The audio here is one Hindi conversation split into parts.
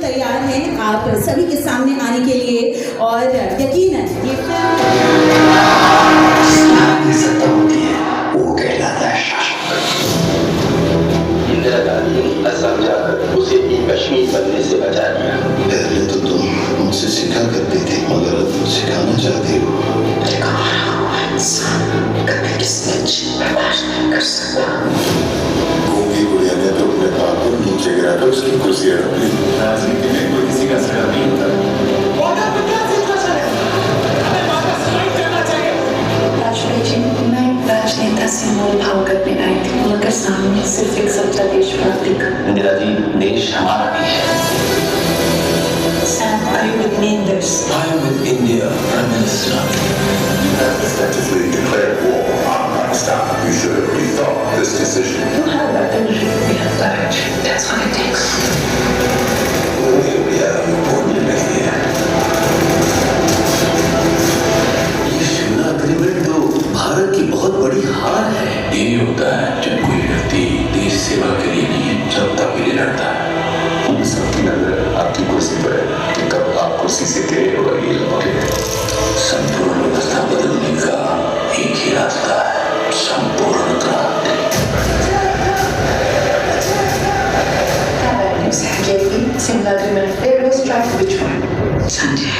तैयार हैं आप सभी के सामने आने के लिए और यकीनन ये सत्ता होती है वो कहलाता है शासक। इंदिरा गांधी ने असम जाकर उसे भी कश्मीर बनने से बचा लिया। पहले तो तुम मुझसे सिखा करती थी मगर अब तुम सिखाना चाहती हो। कभी किसी अच्छी बर्दाश्त नहीं कर सकता। गूंगी गुड़िया ने तो अपने बाप को नीचे गिराकर उसकी कुर्सी हड़प ली। राजनीति में कोई किसी का सगा नहीं होता। राजनेता से मोल भाव करने आई थी मगर सामने सिर्फ एक सच्चा देशभक्ति का। इंदिरा जी देश हमारा भी है। Sam, are you with me in this? I am with India, Prime Minister. You have effectively declared war on Pakistan. You should have rethought this decision. You have weaponry, we have courage. That's what it takes. गूंगी गुड़िया बोलने लगी है। ये शिमला एग्रीमेंट तो भारत की बहुत बड़ी हार है। यही होता है जब कोई व्यक्ति देश सेवा के लिए नहीं सत्ता के लिए लड़ता है। उन सबकी नजर आपकी कुर्सी पर है कि कब आप कुर्सी से गिरे होगा ये लौटे। संपूर्ण व्यवस्था बदलने का एक ही रास्ता है, संपूर्ण क्रांति। Simla agreement. They will strike which one? Sanjay.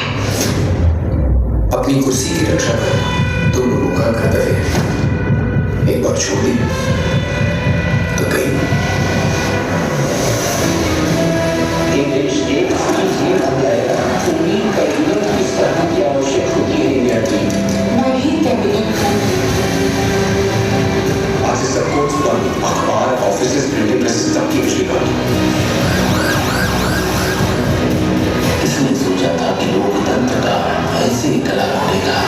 अपनी कुर्सी की रक्षा कर तुम लोगों का कर्तव्य है। एक बार छोड़ दी तो गई। ये देश एक ही बन जाएगा। उम्मीद कैबिनेट किस तरह की आवश्यक होती है इंडिया की। मैं ही कैबिनेट हूँ। आज से सब कुछ बंद, अखबार, ऑफिसेज, प्रिंटिंग प्रेसेस सबकी बिजली बंद। किसने सोचा था कि लोकतंत्र का ऐसे ही कला उठेगा।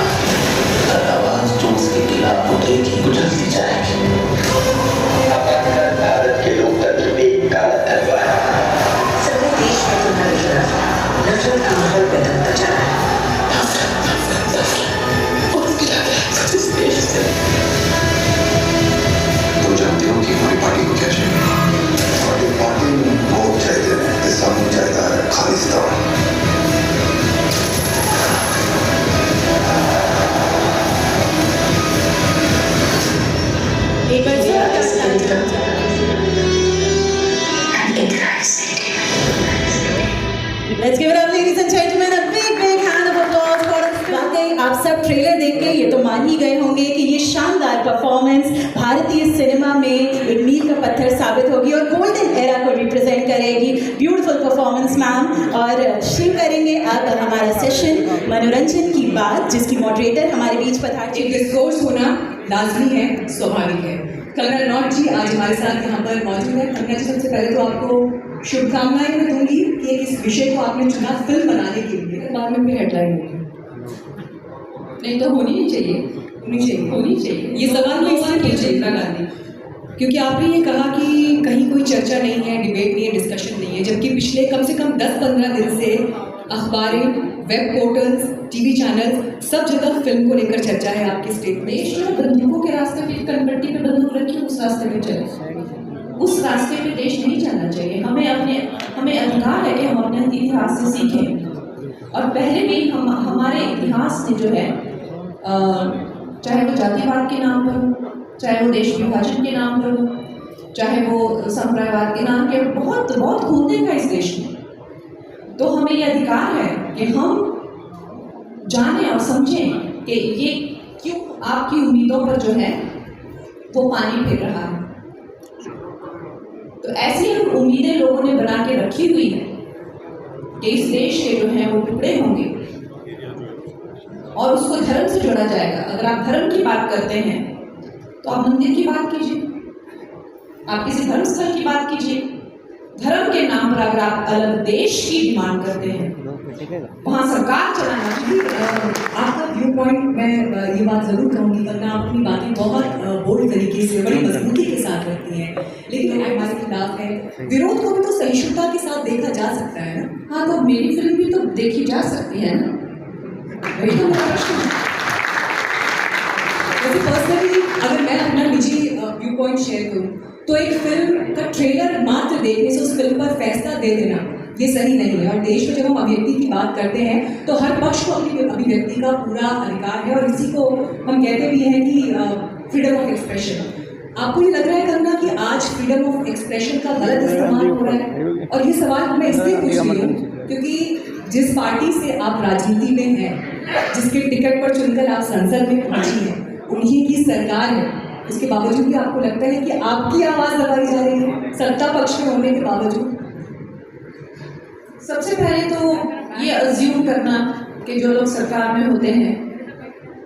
हर आवाज जो उसके खिलाफ उठेगी गुजरती जाएगी। भारत के लोकतंत्र में काला धब्बा है। सभी देश में तुम्हारी तरफ नफरत का माहौल बदलता जा रहा है। तुम जानते हो कि हमारी पार्टी को क्या चाहिए? हमारी पार्टी में वोट चाहिए, ऐसा नहीं चाहता है खालिस्तान। एक बार जोर का Let's give it up, ladies and gentlemen, a big hand of applause for us. वाकई आप सब ट्रेलर देख के ये तो मान ही गए होंगे कि ये शानदार परफॉर्मेंस भारतीय सिनेमा में एक मील का पत्थर साबित होगी और गोल्डन एरा को रिप्रेजेंट करेगी। Beautiful performance ma'am. और शुरू करेंगे अब हमारा सेशन मनोरंजन की बात, जिसकी मॉडरेटर हमारे बीच पधार एक डिस्कोर्स होना लाजमी है, स्वाभाविक है। कंगना रनौत जी आज हमारे साथ यहाँ पर मौजूद है। कंगना जी, सबसे पहले तो आपको शुभकामनाएं मैं दूंगी कि इस विषय को आपने चुना फिल्म बनाने के लिए। पार्लियामेंट में हेडलाइन होगी नहीं तो होनी नहीं चाहिए, होनी चाहिए। ये सवाल मैं इसलिए कीजिए इंदिरा गांधी, क्योंकि आपने ये कहा कि कहीं कोई चर्चा नहीं है, डिबेट नहीं है, डिस्कशन नहीं है, जबकि पिछले कम से कम 10-15 दिन से अखबारें, वेब पोर्टल्स, टीवी चैनल्स सब जगह फिल्म को लेकर चर्चा है आपके स्टेट में। देश में बंदूकों के रास्ते पे कनपट्टी पे बंदूक रखी, उस रास्ते में चले। उस रास्ते पे देश नहीं चलना चाहिए। हमें अधिकार है कि हम अपने इतिहास से सीखें। और पहले भी हमारे इतिहास ने जो है, चाहे वो जातिवाद के नाम पर हो, चाहे वो देश विभाजन के नाम पर हो, चाहे वो संप्रदायवाद के नाम के, बहुत बहुत खून देखा इस देश में। तो हमें ये अधिकार है कि हम जानें और समझें कि ये क्यों आपकी उम्मीदों पर जो है वो पानी फेर रहा है। तो ऐसी उम्मीदें लोगों ने बना के रखी हुई है कि इस देश के जो हैं वो टुकड़े होंगे और उसको धर्म से जोड़ा जाएगा। अगर आप धर्म की बात करते हैं तो आप मंदिर की बात कीजिए, आप किसी धर्म स्थल की बात कीजिए। धर्म के नाम पर अगर आप अलग देश की डिमांड करते हैं, वहाँ सरकार चलाना। आपका व्यू पॉइंट, मैं ये बात जरूर कहूँगी, वरना आप अपनी बातें बहुत बोल्ड तरीके से, बड़ी मजबूती के साथ रखती हैं, लेकिन हमारे खिलाफ है। विरोध को भी तो सहिष्णुता के साथ देखा जा सकता है ना। हाँ, तो मेरी फिल्म भी तो देखी जा सकती है ना। वही तो मेरा प्रश्न है। वैसे पर्सनली अगर मैं अपना निजी व्यू पॉइंट शेयर करूँ तो एक फिल्म का ट्रेलर मात्र देखने से उस फिल्म पर फैसला दे देना ये सही नहीं है। और देश में जब हम अभिव्यक्ति की बात करते हैं तो हर पक्ष को अपनी अभिव्यक्ति का पूरा अधिकार है, और इसी को हम कहते भी हैं कि फ्रीडम ऑफ एक्सप्रेशन। आपको ये लग रहा है कंगना कि आज फ्रीडम ऑफ एक्सप्रेशन का गलत इस्तेमाल हो रहा है? और ये सवाल मैं इसलिए पूछ रही हूँ क्योंकि जिस पार्टी से आप राजनीति में हैं, जिसके टिकट पर चुनकर आप संसद में पहुंची हैं, उन्हीं की सरकार है, उसके बावजूद भी आपको लगता है कि आपकी आवाज़ दबाई जा रही है सत्ता पक्ष में होने के बावजूद? सबसे पहले तो ये अज्यूम करना कि जो लोग सरकार में होते हैं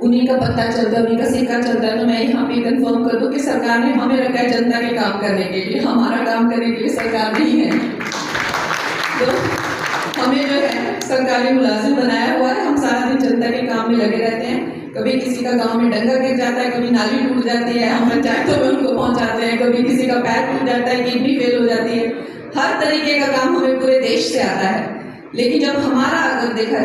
उन्हीं का पत्ता चलता है, उन्हीं का सिक्का चलता है, तो मैं यहाँ पे कंफर्म कर दूँ कि सरकार ने हमें रखा है जनता के काम करने के लिए, हमारा काम करने के लिए सरकार नहीं है। तो हमें जो है सरकारी मुलाजिम बनाया हुआ है, हम सारा दिन जनता के काम में लगे रहते हैं। कभी किसी का गांव में डंगा गिर जाता है, कभी नाली टूट जाती है, हम पंचायतों में उनको पहुंचाते हैं, कभी किसी का पैर टूट जाता है, किडनी फेल हो जाती है। हर तरीके का काम हमें पूरे देश से आता है। लेकिन जब हमारा अगर देखा जाए